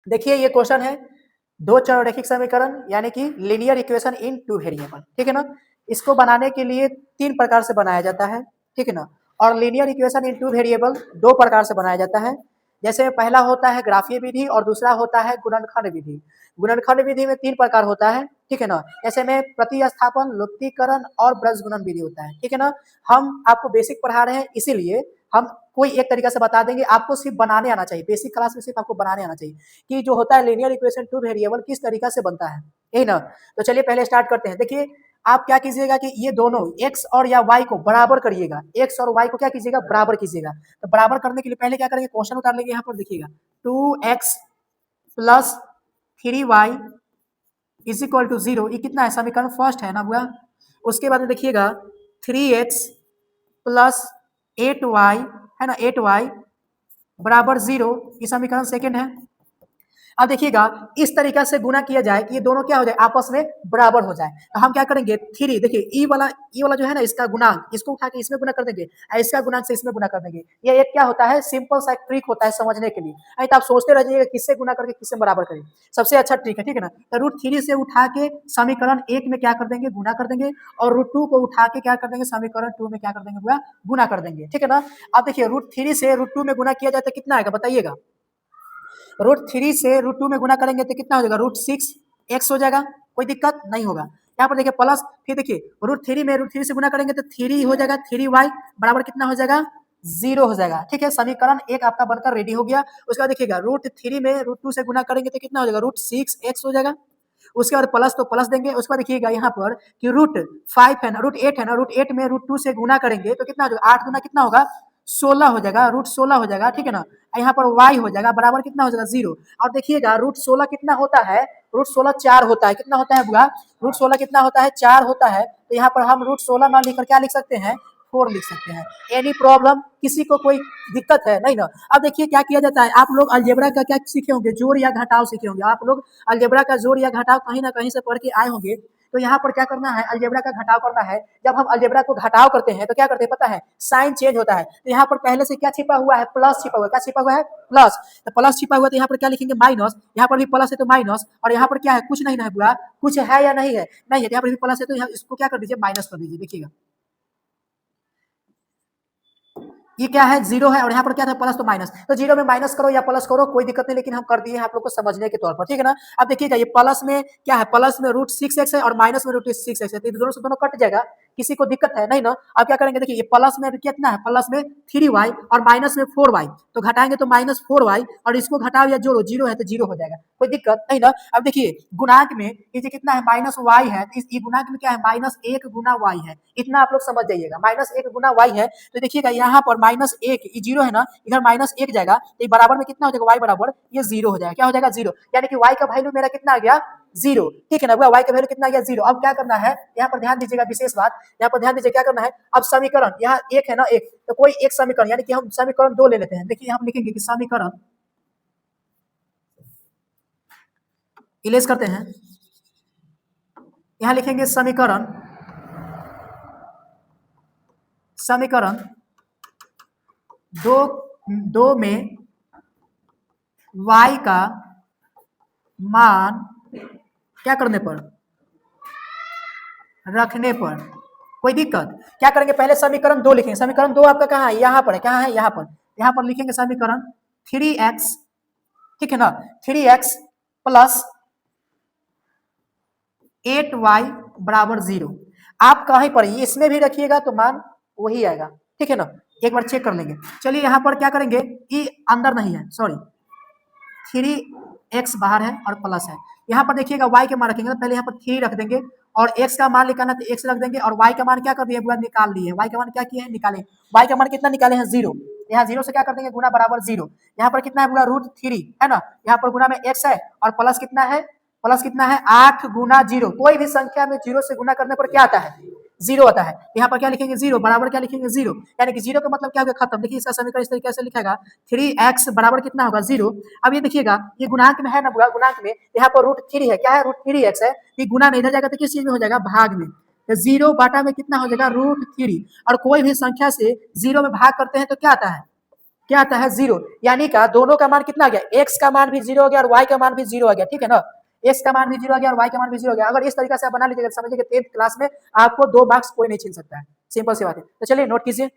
देखिए ये क्वेश्चन है दो चररेखिक समीकरण यानी कि linear equation in two variable, ठीक है ना। इसको बनाने के लिए तीन प्रकार से बनाया जाता है, ठीक है ना। और linear equation in two variable दो प्रकार से बनाया जाता है। जैसे पहला होता है ग्राफीय विधि और दूसरा होता है गुणनखंड विधि। गुणनखंड विधि में तीन प्रकार होता है, ठीक है ना। ऐसे में प्रतिस्थापन, लुप्तीकरण और ब्रजगुणन विधि होता है, ठीक है ना। हम आपको बेसिक पढ़ा रहे हैं, इसीलिए हम कोई एक तरीका से बता देंगे, आपको सिर्फ बनाने आना चाहिए। बेसिक क्लास में सिर्फ आपको बनाने आना चाहिए कि जो होता है लीनियर इक्वेशन टू वेरिएबल किस तरीका से बनता है, यही ना। तो चलिए पहले स्टार्ट करते हैं। देखिए आप क्या कीजिएगा कि ये दोनों x और या y को बराबर करिएगा, x और y को क्या कीजिएगा, बराबर कीजिएगा। तो बराबर करने के लिए पहले क्या करेंगे, क्वेश्चन उतार लेंगे। यहाँ पर देखिएगा 2x plus 3y is equal to 0, ये कितना है, समीकरण फर्स्ट है ना हुआ। उसके बाद में देखिएगा 3x प्लस 8y है ना, 8y बराबर 0, ये समीकरण सेकेंड है। अब देखिएगा इस तरीका से गुना किया जाए कि ये दोनों क्या हो जाए, आपस में बराबर हो जाए। तो हम क्या करेंगे, 3 देखिए ई वाला जो है ना, इसका गुणांक इसको उठा के इसमें गुना कर देंगे, इसका गुणांक से इसमें गुना कर देंगे। ये एक क्या होता है, सिंपल सा ट्रिक होता है समझने के लिए। नहीं तो आप सोचते रह जाइएगा किससे गुना करके किससे बराबर करें, सबसे अच्छा ट्रिक है, ठीक है ना। तो √3 से उठा के समीकरण 1 में क्या कर देंगे, गुना कर देंगे, और √2 को उठा के क्या कर देंगे, समीकरण 2 में क्या कर देंगे, पूरा गुना कर देंगे, ठीक है ना। अब देखिए √3 से √2 में गुना किया जाए तो कितना आएगा बताइएगा। √3 से √2 में गुना करेंगे तो कितना हो जाएगा, √6x हो जाएगा, कोई दिक्कत नहीं होगा। यहाँ पर देखिए प्लस, फिर देखिए √3 में √3 से गुना करेंगे तो 3 हो जाएगा, 3y बराबर कितना हो जाएगा, 0 हो जाएगा, ठीक है। समीकरण एक आपका बनकर रेडी हो गया। उसके बाद देखिएगा √3 में √2 से गुना करेंगे तो कितना हो जाएगा, √6x हो जाएगा। उसके बाद प्लस तो प्लस देंगे। उसके बाद देखिएगा यहाँ पर कि √5 है ना, √8 है ना, √8 में √2 से गुना करेंगे तो कितना हो जाएगा, 8 गुना कितना होगा, 16 हो जाएगा, √16 हो जाएगा, ठीक है ना। यहाँ पर y हो जाएगा बराबर कितना हो जाएगा, 0। और देखिएगा √16 कितना होता है, √16 4 होता है, कितना होता है बुआ, √16 कितना होता है, 4 होता है। तो यहाँ पर हम √16 ना लिखकर क्या लिख सकते हैं, 4 लिख सकते हैं। एनी प्रॉब्लम, किसी को कोई दिक्कत है नहीं ना। अब देखिए क्या किया जाता है, आप लोग अलजेब्रा का क्या सीखे होंगे, जोड़ या घटाव सीखे होंगे। आप लोग अलजेब्रा का जोड़ या घटाव कहीं ना कहीं से पढ़ के आए होंगे। तो यहाँ पर क्या करना है, अलजेब्रा का घटाव करना है। जब हम अलजेब्रा को घटाव करते हैं तो क्या करते हैं पता है, साइन चेंज होता है। तो यहाँ पर पहले से क्या छिपा हुआ है, प्लस छिपा हुआ है, क्या छिपा हुआ है, प्लस। तो प्लस छिपा हुआ तो यहाँ पर क्या लिखेंगे, माइनस। यहाँ पर भी प्लस है तो माइनस, और यहाँ पर क्या है, कुछ नहीं है बुआ, कुछ है या नहीं है, नहीं है। यहाँ पर भी प्लस है तो यहाँ इसको क्या कर दीजिए, माइनस कर दीजिए। देखिएगा ये क्या है, 0 है, और यहाँ पर क्या था, प्लस तो माइनस। तो 0 में माइनस करो या प्लस करो कोई दिक्कत नहीं, लेकिन हम कर दिए हैं आप लोग को समझने के तौर पर, ठीक है ना। अब देखिएगा ये प्लस में क्या है, प्लस में √6x है और माइनस में √6x है, तो दोनों से दोनों कट जाएगा, किसी को दिक्कत है नहीं ना। अब क्या करेंगे, देखिए ये प्लस में कितना है, प्लस में 3y और माइनस में 4y, तो घटाएंगे तो -4y, और इसको घटाओ या जोड़ो, 0 है तो 0 हो जाएगा, कोई दिक्कत नहीं ना। अब देखिए गुणांक में ये जो कितना है, -y है, तो ये गुणांक में क्या है, -1 गुना y है, इतना आप लोग समझ जाइएगा, -1 गुना y है। तो देखिएगा यहाँ पर -1, ये 0 है ना, इधर -1 जाएगा, तो बराबर में कितना हो जाएगा, y बराबर ये 0 हो जाएगा, क्या हो जाएगा, 0। यानी कि y का वैल्यू मेरा कितना आ गया, 0, ठीक है ना। y का वैल्यू कितना आ गया, 0। अब क्या करना है, यहाँ पर ध्यान दीजिएगा, विशेष बात यहाँ पर ध्यान दीजिए, क्या करना है। अब समीकरण यहाँ एक है ना, एक, तो कोई एक समीकरण यानी कि हम समीकरण 2 ले लेते हैं। देखिए हम लिखेंगे कि समीकरण, इरेज करते हैं, यहाँ लिखेंगे समीकरण, समीकरण दो में y का मान क्या करने पर, रखने पर, कोई दिक्कत। क्या करेंगे, पहले समीकरण 2 लिखेंगे। समीकरण 2 आपका कहाँ है, यहाँ पर है, कहाँ है, यहाँ पर लिखेंगे समीकरण 3x, ठीक है ना, 3x प्लस 8y बराबर 0। आप कहीं पर इसमें भी रखिएगा तो मान वही आएगा, ठीक है ना। एक बार चेक कर लेंगे। चलिए यहाँ पर क्या करेंगे, ये अंदर नहीं है, सॉरी, 3x बाहर है और प्लस है। यहाँ पर देखिएगा y के मान रखेंगे, तो पहले यहाँ पर 3 रख देंगे, और x का मान निकालना तो x रख देंगे, और y का मान क्या कर दिए, पूरा निकाल लिए। y का मान क्या किए हैं, निकाले। y का मान कितना निकाले हैं, 0। यहाँ 0 से क्या कर देंगे, गुना बराबर 0। यहाँ पर कितना है, पूरा √3 है ना, यहाँ पर गुना में x है, और प्लस कितना है, प्लस कितना है, 8 गुना 0। कोई भी संख्या में 0 से गुना करने पर क्या आता है, 0 आता है। यहाँ पर क्या लिखेंगे, 0 बराबर क्या लिखेंगे, 0, यानी कि 0 का मतलब क्या होगा, खत्म। देखिए इसका समीकरण इस तरीके से लिखेगा, 3x बराबर कितना होगा, 0। अब ये देखिएगा ये गुणांक में है ना, गुणांक में यहाँ पर √3 है, क्या है, √3x है, ये गुना में इधर जाएगा तो किस चीज में हो जाएगा, भाग में। तो 0 बाटा में कितना हो जाएगा, √3। और कोई भी संख्या से 0 में भाग करते हैं तो क्या आता है, क्या आता है 0, यानी का दोनों का मान कितना आ गया, x का मान भी 0 हो गया और y का मान भी 0 हो गया, ठीक है ना। x का मान भी 0 हो गया और y का मान भी 0 हो गया। अगर इस तरीके से आप बना लीजिएगा समझिए कि 10th क्लास में आपको 2 मार्क्स कोई नहीं छीन सकता है, सिंपल सी बात है। तो चलिए नोट कीजिए।